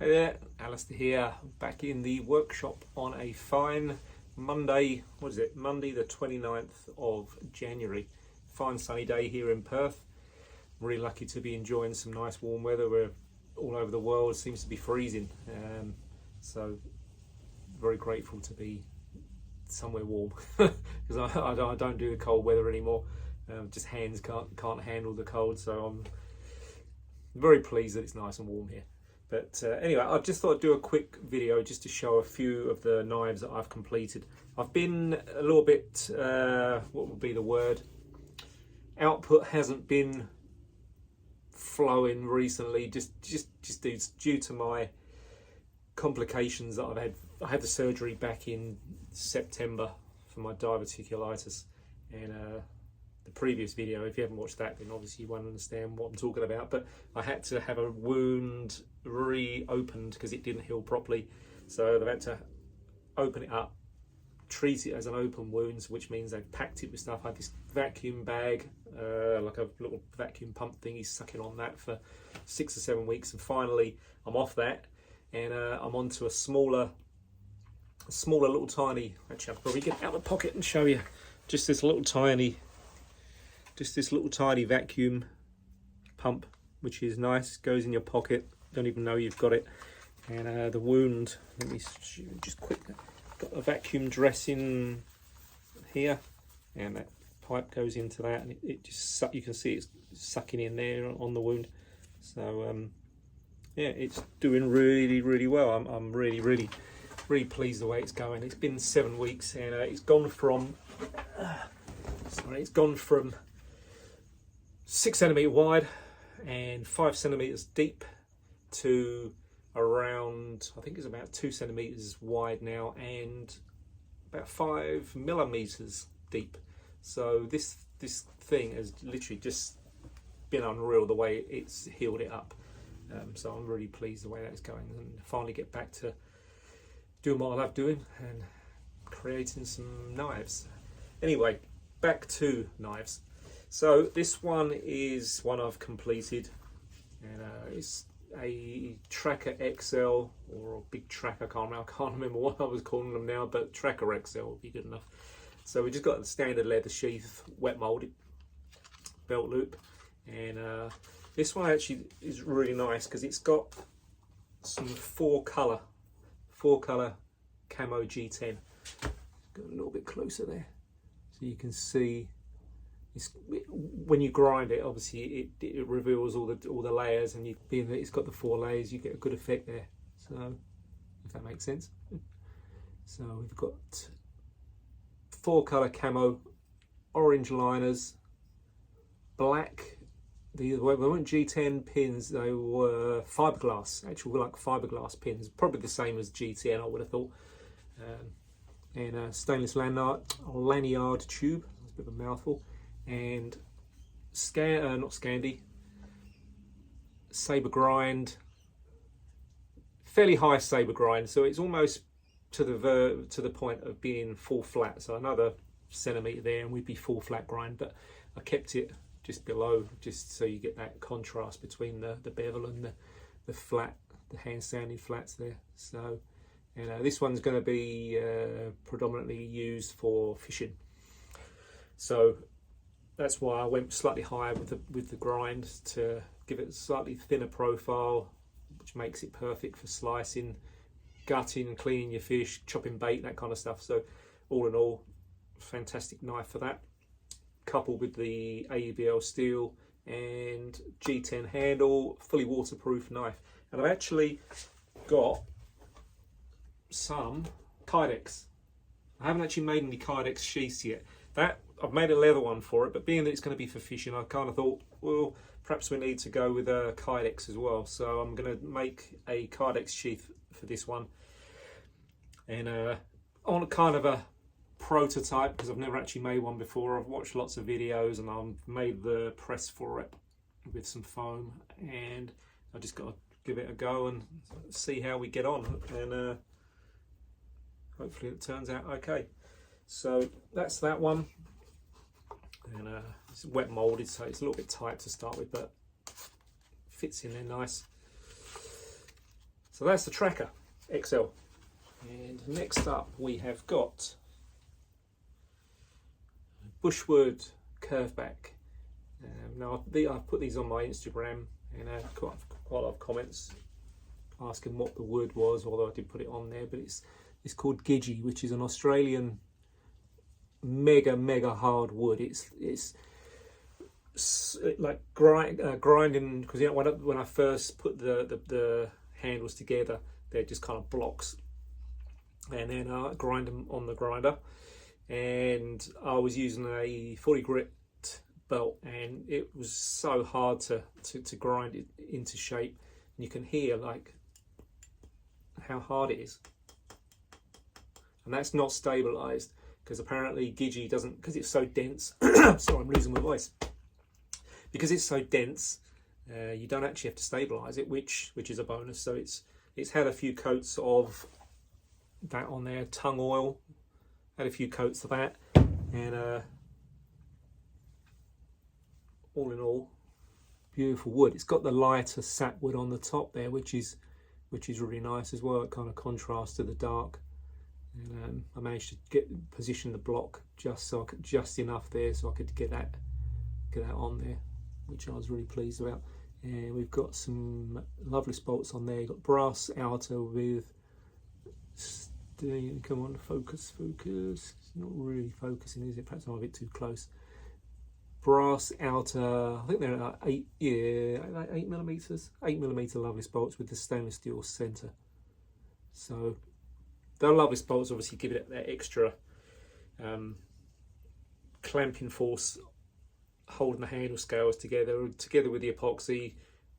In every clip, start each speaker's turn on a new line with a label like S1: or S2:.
S1: Hey there, Alistair here, back in the workshop on a fine Monday, what is it, Monday the 29th of January. Fine sunny day here in Perth. I'm really lucky to be enjoying some nice warm weather where all over the world seems to be freezing. So very grateful to be somewhere warm because I don't do the cold weather anymore. Just hands can't handle the cold, so I'm very pleased that it's nice and warm here. But anyway, I just thought I'd do a quick video just to show a few of the knives that I've completed. I've been a little bit, what would be the word? Output hasn't been flowing recently, just due to my complications that I've had. I had the surgery back in September for my diverticulitis, and the previous video, if you haven't watched that, then obviously you won't understand what I'm talking about. But I had to have a wound reopened because it didn't heal properly, so they've had to open it up, treat it as an open wound, which means they've packed it with stuff. I had this vacuum bag, like a little vacuum pump thingy, sucking on that for 6 or 7 weeks, and finally I'm off that, and I'm onto a smaller little tiny, actually I'll probably get it out of the pocket and show you, just this little tiny vacuum pump, which is nice, goes in your pocket, don't even know you've got it. And the wound, let me just quick, got a vacuum dressing here, and that pipe goes into that, and it just you can see it's sucking in there on the wound. So yeah, it's doing really well. I'm really pleased the way it's going. It's been 7 weeks, and it's gone from 6 centimetre wide and 5 centimetres deep to around, I think it's about 2 centimetres wide now and about 5 millimetres deep. So this thing has literally just been unreal the way it's healed it up. So I'm really pleased the way that's going, and finally get back to doing what I love doing and creating some knives. Anyway, back to knives. So this one is one I've completed, and it's a Tracker XL or a big Tracker. I can't remember what I was calling them now, but Tracker XL would be good enough. So we just got the standard leather sheath, wet molded belt loop, and this one actually is really nice because it's got some four color camo G10. Go a little bit closer there so you can see. When you grind it, obviously it reveals all the layers, and being that it's got the 4 layers, you get a good effect there. So if that makes sense. So we've got 4 color camo, orange liners, black. They weren't G10 pins, they were fiberglass, actual like fiberglass pins, probably the same as G10 I would have thought. And stainless lanyard tube, that's a bit of a mouthful. And not Scandi, Sabre grind, fairly high Sabre grind, so it's almost to the point of being full flat. So another centimetre there, and we'd be full flat grind. But I kept it just below, just so you get that contrast between the bevel and the flat, the hand sanding flats there. So, and this one's going to be predominantly used for fishing. So that's why I went slightly higher with the grind to give it a slightly thinner profile, which makes it perfect for slicing, gutting, cleaning your fish, chopping bait, that kind of stuff. So all in all, fantastic knife for that, coupled with the AEB-L steel and G10 handle, fully waterproof knife. And I've actually got some Kydex. I haven't actually made any Kydex sheaths yet. I've made a leather one for it, but being that it's going to be for fishing, I kind of thought, well, perhaps we need to go with a Kydex as well. So I'm going to make a Kydex sheath for this one, and on kind of a prototype, because I've never actually made one before. I've watched lots of videos, and I've made the press for it with some foam, and I just got to give it a go and see how we get on, and hopefully it turns out okay. So that's that one. And it's wet molded, so it's a little bit tight to start with, but fits in there nice. So that's the Tracker XL. And next up we have got Bushwood Curveback. Now I've put these on my Instagram, and quite a lot of comments asking what the wood was, although I did put it on there. But it's called Gidgee, which is an Australian mega hard wood. It's like grinding, because you know when I first put the handles together, they're just kind of blocks, and then I grind them on the grinder. And I was using a 40 grit belt, and it was so hard to grind it into shape. And you can hear like how hard it is, and that's not stabilized, because apparently Gidgee doesn't, because it's so dense. Sorry, I'm losing my voice. Because it's so dense, you don't actually have to stabilize it, which is a bonus. So it's had a few coats of that on there, tung oil, had a few coats of that, and all in all, beautiful wood. It's got the lighter sapwood on the top there, which is really nice as well. It kind of contrasts to the dark. And I managed to position the block just enough there so I could get that on there, which I was really pleased about. And we've got some lovely spots on there. You've got brass outer with, come on, focus. It's not really focusing, is it? Perhaps I'm a bit too close. Brass outer, I think they're like 8 millimeters, 8mm lovely spots with the stainless steel center. So they're lovely spots. Obviously give it that extra clamping force, holding the handle scales together with the epoxy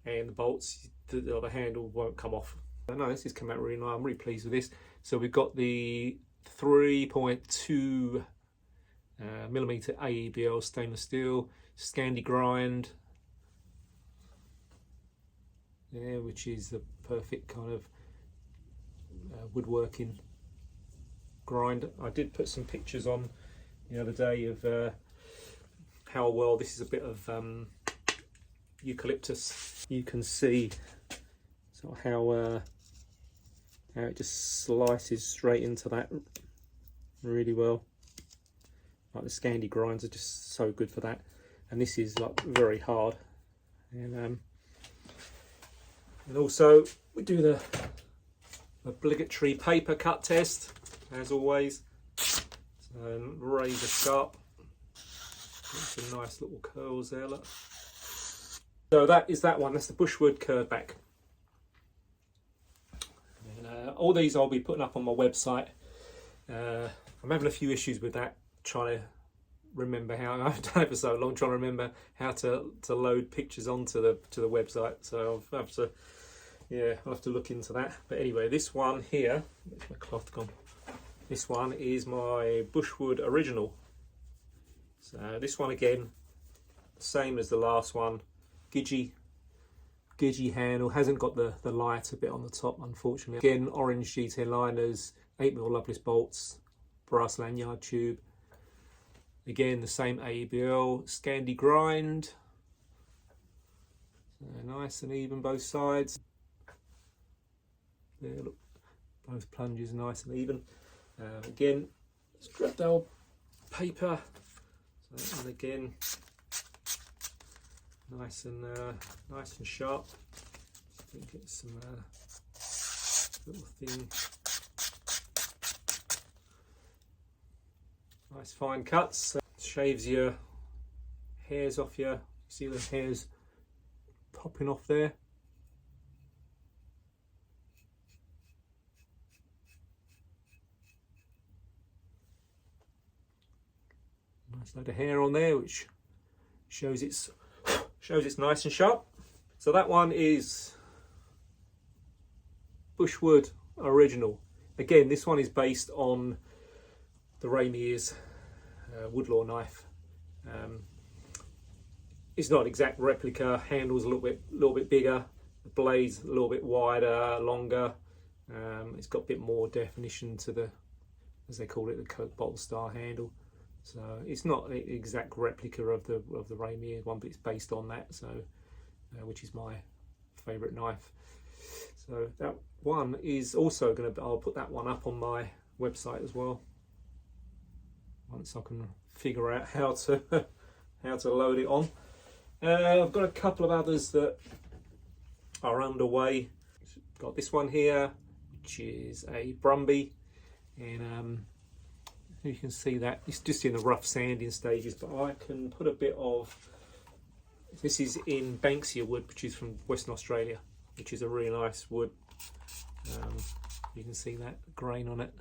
S1: and the bolts. The handle won't come off. I know this has come out really nice. I'm really pleased with this. So we've got the 3.2 millimeter AEB-L stainless steel Scandi grind, which is the perfect kind of woodworking grind. I did put some pictures on the other day of how well this is a bit of eucalyptus. You can see sort of how it just slices straight into that really well. Like the Scandi grinds are just so good for that, and this is like very hard. And also we do the obligatory paper cut test as always. So razor sharp. Some nice little curls there, look. So that is that one. That's the Bushwood Curveback. And all these I'll be putting up on my website. I'm having a few issues with that, trying to remember how, I've done it for so long, trying to remember how to load pictures onto the website. So I'll have to look into that. But anyway, this one here, where's my cloth gone? This one is my Bushwood original. So this one again, same as the last one, Gidgee handle, hasn't got the lighter bit on the top, unfortunately. Again, orange G10 liners, 8mm Loveless bolts, brass lanyard tube. Again, the same AEB-L Scandi grind. So nice and even both sides. There, look, both plunges nice and even. Again, scrap dull paper. So, and again, nice and sharp. I think it's some little thin, nice fine cuts. Shaves your hairs off you. See the hairs popping off there. Nice load of hair on there, which shows it's nice and sharp. So that one is Bushwood original. Again, this one is based on the Ray Mears Woodlore knife. It's not an exact replica. Handle's a little bit bigger. The blade's a little bit wider, longer. It's got a bit more definition to the, as they call it, the Coke bottle style handle. So it's not an exact replica of the Ray Mears one, but it's based on that. So, which is my favourite knife. So that one is also going to, I'll put that one up on my website as well, once I can figure out how to how to load it on. I've got a couple of others that are underway. Got this one here, which is a Brumby, and you can see that it's just in the rough sanding stages, but I can put a bit of, this is in Banksia wood, which is from Western Australia, which is a really nice wood. You can see that grain on it,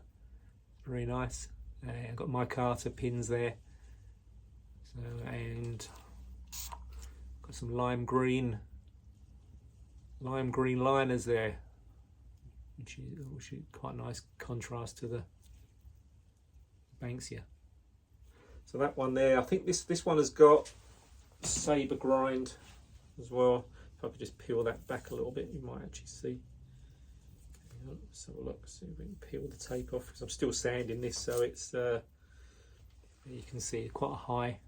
S1: very nice. I've got micarta pins there, so, and got some lime green liners there, which is quite a nice contrast to the Banksia. So that one there, I think this one has got Sabre grind as well. If I could just peel that back a little bit, you might actually see. Let's have a look, see if we can peel the tape off, because I'm still sanding this, so it's you can see quite a high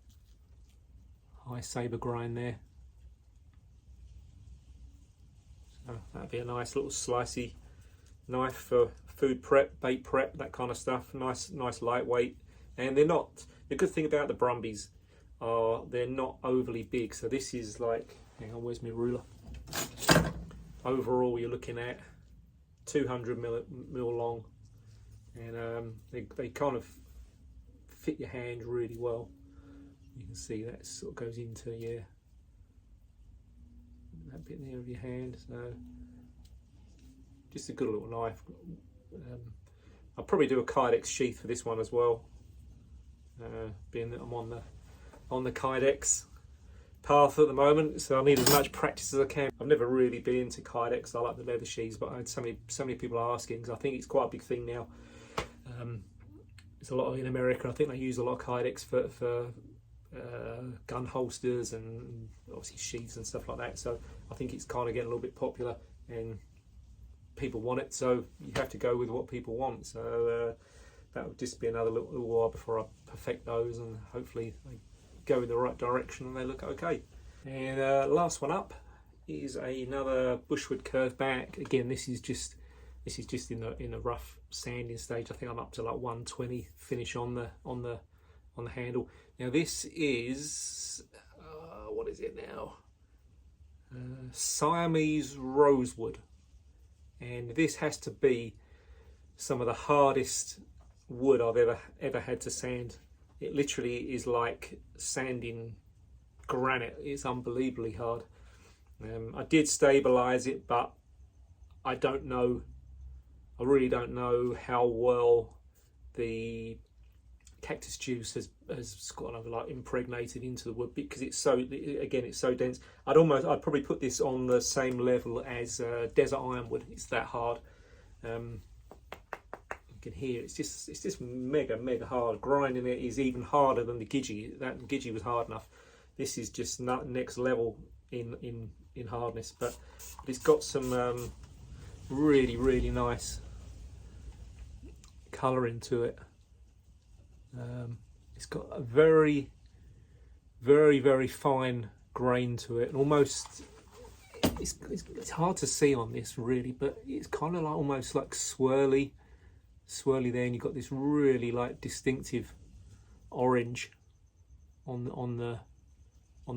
S1: Sabre grind there. So that'd be a nice little slicey knife for food prep, bait prep, that kind of stuff. Nice lightweight, and they're not. The good thing about the Brumbies are they're not overly big. So this is like, hang on, where's my ruler? Overall, you're looking at 200 mil long, and they kind of fit your hand really well. You can see that sort of goes into that bit there of your hand. So just a good little knife. I'll probably do a Kydex sheath for this one as well, being that I'm on the Kydex path at the moment, so I need as much practice as I can. I've never really been into Kydex. I like the leather sheaths, but I had so many people asking, because I think it's quite a big thing now. It's a lot in America. I think they use a lot of Kydex for gun holsters and obviously sheaths and stuff like that. So I think it's kind of getting a little bit popular, and people want it, so you have to go with what people want. So that would just be another little while before I perfect those, and hopefully they go in the right direction and they look okay. And last one up is another Bushwood curve back. Again, this is just in a rough sanding stage. I think I'm up to like 120 finish on the handle. Now this is what is it now? Siamese rosewood, and this has to be some of the hardest wood I've ever had to sand. It literally is like sanding granite. It's unbelievably hard. I did stabilize it, but I don't know. I really don't know how well the cactus juice has kind of like impregnated into the wood, because it's so dense. I'd probably put this on the same level as desert ironwood. It's that hard. You can hear it's just mega hard. Grinding it is even harder than the Gidgee. That Gidgee was hard enough. This is just not next level in hardness, but it's got some really nice colouring to it. It's got a very fine grain to it, and almost it's hard to see on this really, but it's kind of like almost like swirly there, and you've got this really like distinctive orange on the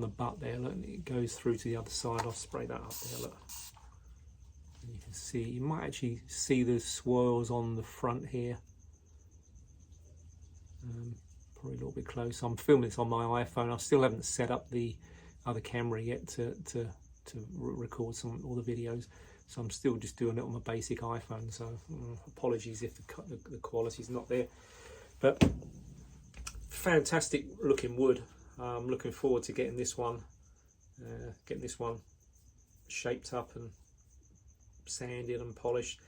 S1: butt there. Look, it goes through to the other side. I'll spray that up there, look. And you can see, you might actually see the swirls on the front here. Probably a little bit close. I'm filming this on my iPhone. I still haven't set up the other camera yet to record all the videos, so I'm still just doing it on my basic iPhone. So apologies if the quality's not there, but fantastic looking wood. I'm looking forward to getting this one shaped up and sanded and polished.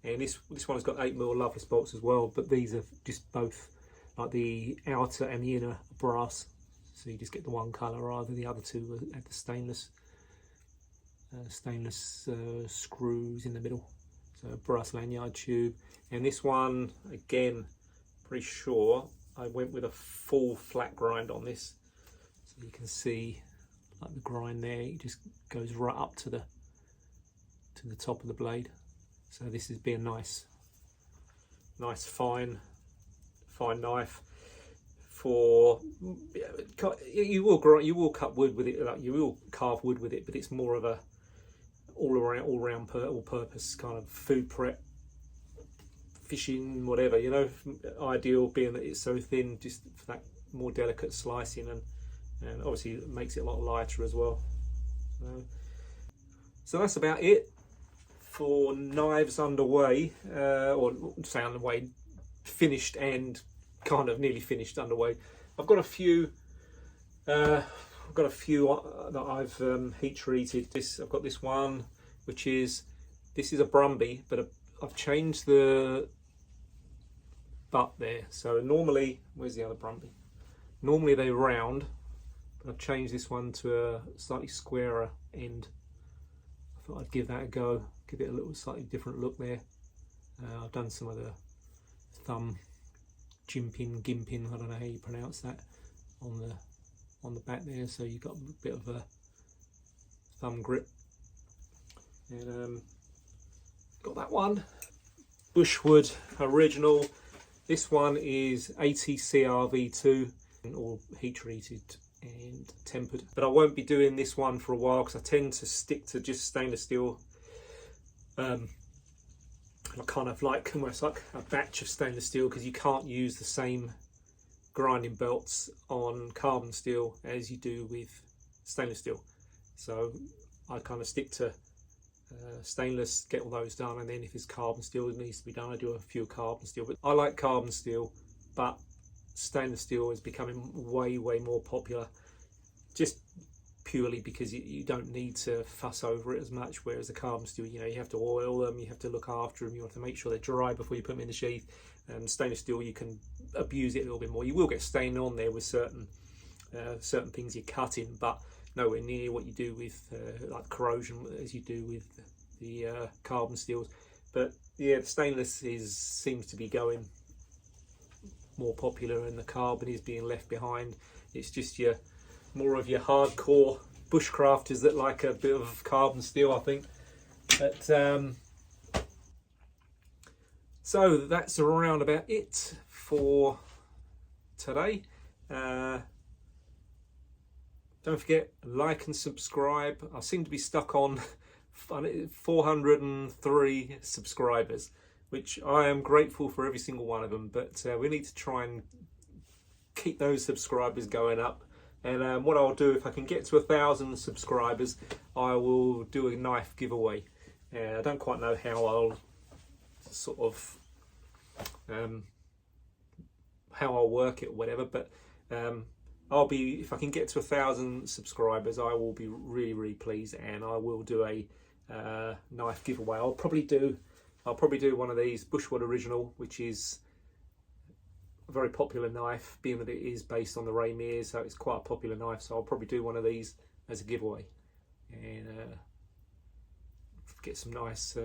S1: And this one has got 8mm loveless bolts as well, but these are just both like the outer and the inner brass, so you just get the one colour rather than the other two at the stainless screws in the middle. So brass lanyard tube. And this one, again, pretty sure I went with a full flat grind on this, so you can see like the grind there. It just goes right up to to the top of the blade. So this is being nice fine knife. For you will cut wood with it, like you will carve wood with it, but it's more of a all purpose kind of food prep, fishing, whatever, you know. Ideal being that it's so thin, just for that more delicate slicing, and obviously it makes it a lot lighter as well. So that's about it for knives underway, or say underway, finished and kind of nearly finished underway. I've got a few that I've heat treated. I've got this one, which is a Brumby, but I've changed the butt there. So normally, where's the other Brumby? Normally they're round, but I've changed this one to a slightly squarer end. I thought I'd give that a go, give it a little slightly different look there. I've done some of the thumb gimping, I don't know how you pronounce that, on the back there, so you've got a bit of a thumb grip. And got that one, Bushwood original. This one is ATCRV2, all heat treated and tempered, but I won't be doing this one for a while because I tend to stick to just stainless steel. Kind of like almost like a batch of stainless steel, because you can't use the same grinding belts on carbon steel as you do with stainless steel. So I kind of stick to stainless, get all those done, and then if it's carbon steel that needs to be done, I do a few carbon steel. But I like carbon steel, but stainless steel is becoming way more popular, just purely because you don't need to fuss over it as much, whereas the carbon steel, you know, you have to oil them, you have to look after them, you have to make sure they're dry before you put them in the sheath. And stainless steel, you can abuse it a little bit more. You will get stain on there with certain things you're cutting, but nowhere near what you do with like corrosion as you do with the carbon steels. But yeah, the stainless seems to be going more popular, and the carbon is being left behind. It's just more of your hardcore bushcrafters that like a bit of carbon steel, I think. But so that's around about it for today. Don't forget, like and subscribe. I seem to be stuck on 403 subscribers, which I am grateful for every single one of them, but we need to try and keep those subscribers going up. And what I'll do, if I can get to 1,000 subscribers, I will do a knife giveaway. I don't quite know how I'll sort of how I'll work it or whatever, but if I can get to 1,000 subscribers, I will be really pleased, and I will do a knife giveaway. I'll probably do one of these Bushwood original, which is a very popular knife, being that it is based on the Ray Mears, so it's quite a popular knife. So I'll probably do one of these as a giveaway, and get some nice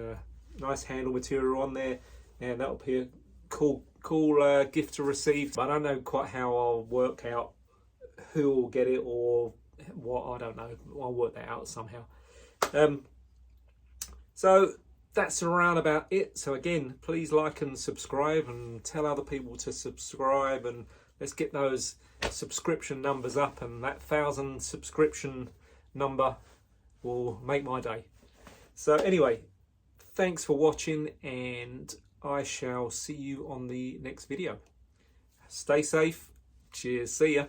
S1: handle material on there, and that'll be a cool gift to receive. I don't know quite how I'll work out who will get it or what, I don't know. I'll work that out somehow. So that's around about it. So again, please like and subscribe, and tell other people to subscribe, and let's get those subscription numbers up, and that 1,000 subscription number will make my day. So anyway, thanks for watching, and I shall see you on the next video. Stay safe. Cheers. See ya.